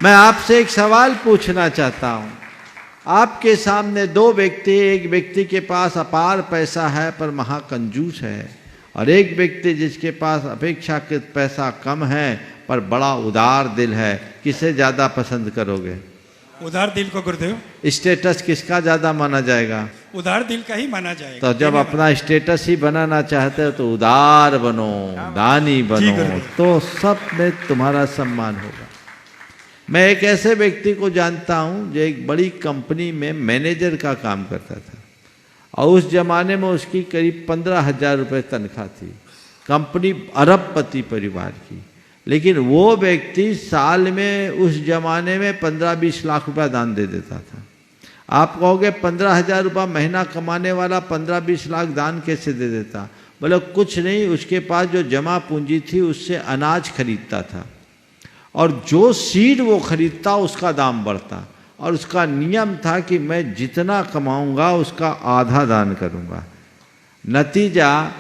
मैं आपसे एक सवाल पूछना चाहता हूं। आपके सामने दो व्यक्ति, एक व्यक्ति के पास अपार पैसा है पर महाकंजूस है, और एक व्यक्ति जिसके पास अपेक्षाकृत पैसा कम है पर बड़ा उदार दिल है। किसे ज़्यादा पसंद करोगे? उदार दिल को गुरुदेव। स्टेटस किसका ज़्यादा माना जाएगा? उदार दिल का ही माना जाएगा। तो जब अपना स्टेटस ही बनाना चाहते हो तो उदार बनो, दानी बनो, तो सब में तुम्हारा सम्मान होगा। मैं एक ऐसे व्यक्ति को जानता हूं जो एक बड़ी कंपनी में मैनेजर का काम करता था, और उस जमाने में उसकी करीब 15,000 रुपये तनख्वाह थी। कंपनी अरबपति परिवार की, लेकिन वो व्यक्ति साल में उस जमाने में 15-20 लाख रुपया दान दे देता था। आप कहोगे 15,000 रुपया महीना कमाने वाला 15-20 लाख दान कैसे दे देता? बोले कुछ नहीं, उसके पास जो जमा पूंजी थी उससे अनाज खरीदता था, और जो सीड वो खरीदता उसका दाम बढ़ता, और उसका नियम था कि मैं जितना कमाऊंगा उसका आधा दान करूंगा। नतीजा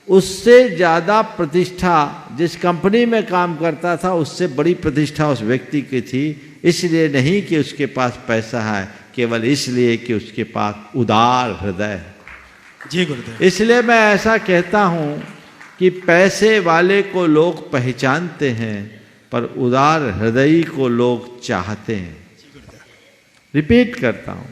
उससे ज़्यादा प्रतिष्ठा जिस कंपनी में काम करता था उससे बड़ी प्रतिष्ठा उस व्यक्ति की थी। इसलिए नहीं कि उसके पास पैसा है, केवल इसलिए कि उसके पास उदार हृदय है। जी गुरुदेव। इसलिए मैं ऐसा कहता हूँ कि पैसे वाले को लोग पहचानते हैं पर उदार हृदय को लोग चाहते हैं। रिपीट करता हूँ,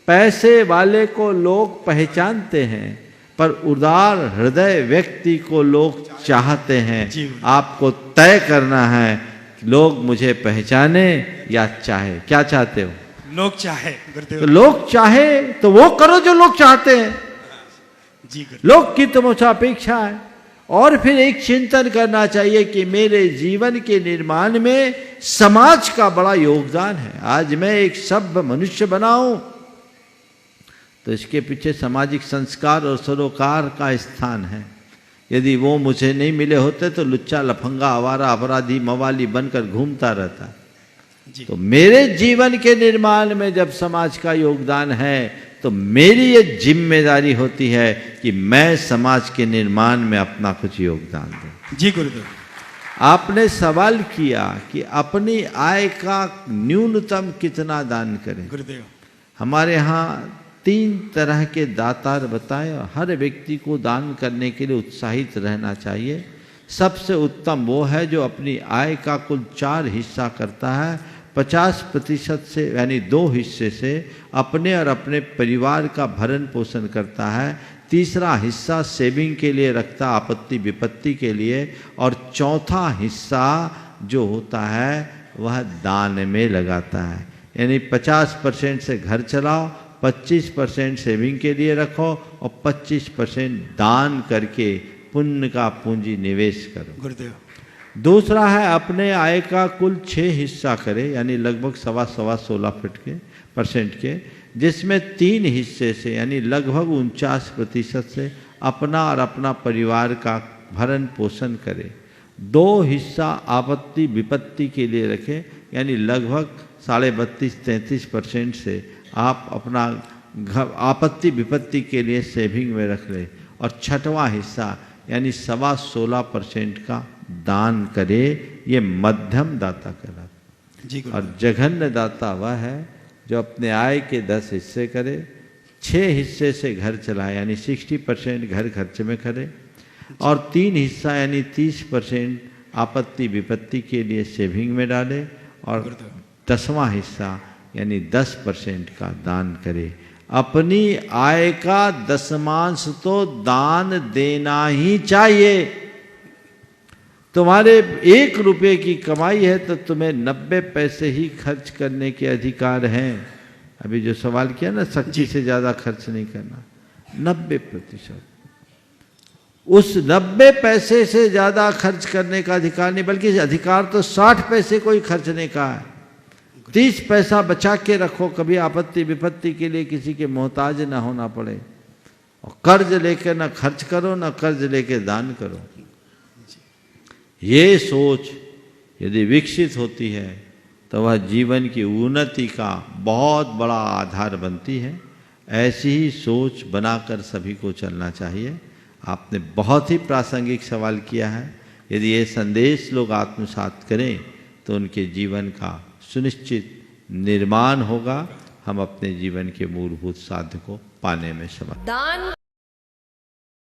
पैसे वाले को लोग पहचानते हैं पर उदार हृदय व्यक्ति को लोग चाहते हैं। आपको तय करना है लोग मुझे पहचाने या चाहे। क्या चाहते हो? लोग चाहे गुरुदेव। तो लोग चाहे तो वो करो जो लोग चाहते हैं। जी गुरुदेव। लोग की तुमसे अपेक्षा है, और फिर एक चिंतन करना चाहिए कि मेरे जीवन के निर्माण में समाज का बड़ा योगदान है। आज मैं एक सभ्य मनुष्य बनाऊं तो इसके पीछे सामाजिक संस्कार और सरोकार का स्थान है। यदि वो मुझे नहीं मिले होते तो लुच्चा लफंगा आवारा अपराधी मवाली बनकर घूमता रहता। तो मेरे जीवन के निर्माण में जब समाज का योगदान है तो मेरी ये जिम्मेदारी होती है कि मैं समाज के निर्माण में अपना कुछ योगदान दूं। जी गुरुदेव। आपने सवाल किया कि अपनी आय का न्यूनतम कितना दान करें। गुरुदेव, हमारे यहाँ 3 तरह के दातार बताए, और हर व्यक्ति को दान करने के लिए उत्साहित रहना चाहिए। सबसे उत्तम वो है जो अपनी आय का कुल 4 हिस्सा करता है, 50% से यानी 2 हिस्से से अपने और अपने परिवार का भरण पोषण करता है, तीसरा हिस्सा सेविंग के लिए रखता आपत्ति विपत्ति के लिए, और चौथा हिस्सा जो होता है वह दान में लगाता है। यानी 50% से घर चलाओ, 25% सेविंग के लिए रखो और 25% दान करके पुण्य का पूंजी निवेश करो। गुरुदेव। दूसरा है अपने आय का कुल 6 हिस्सा करे, यानी लगभग 16% के, जिसमें 3 हिस्से से यानी लगभग 49% से अपना और अपना परिवार का भरण पोषण करे। 2 हिस्सा आपत्ति विपत्ति के लिए रखें, यानी लगभग 32-33% से आप अपना आपत्ति विपत्ति के लिए सेविंग में रख ले, और 6वां हिस्सा यानी 16% का दान करे। ये मध्यम दाता कहलाता। और जघन्य दाता वह है जो अपने आय के 10 हिस्से करे, 6 हिस्से से घर चलाए यानी 60% घर खर्च में करे, और 3 हिस्सा यानी 30% आपत्ति विपत्ति के लिए सेविंग में डाले, और 10वां हिस्सा यानी 10% का दान करे। अपनी आय का 10वांश तो दान देना ही चाहिए। तुम्हारे 1 रुपये की कमाई है तो तुम्हें 90 पैसे ही खर्च करने के अधिकार हैं। अभी जो सवाल किया ना, सच्ची से ज़्यादा खर्च नहीं करना, 90%। उस 90 पैसे से ज़्यादा खर्च करने का अधिकार नहीं, बल्कि अधिकार तो 60 पैसे को ही खर्चने का है। 30 पैसा बचा के रखो, कभी आपत्ति विपत्ति के लिए किसी के मोहताज ना होना पड़े, और कर्ज लेकर ना खर्च करो ना कर्ज लेके दान करो। ये सोच यदि विकसित होती है तो वह जीवन की उन्नति का बहुत बड़ा आधार बनती है। ऐसी ही सोच बनाकर सभी को चलना चाहिए। आपने बहुत ही प्रासंगिक सवाल किया है। यदि ये संदेश लोग आत्मसात करें तो उनके जीवन का सुनिश्चित निर्माण होगा, हम अपने जीवन के मूलभूत साध्य को पाने में समर्थ। दान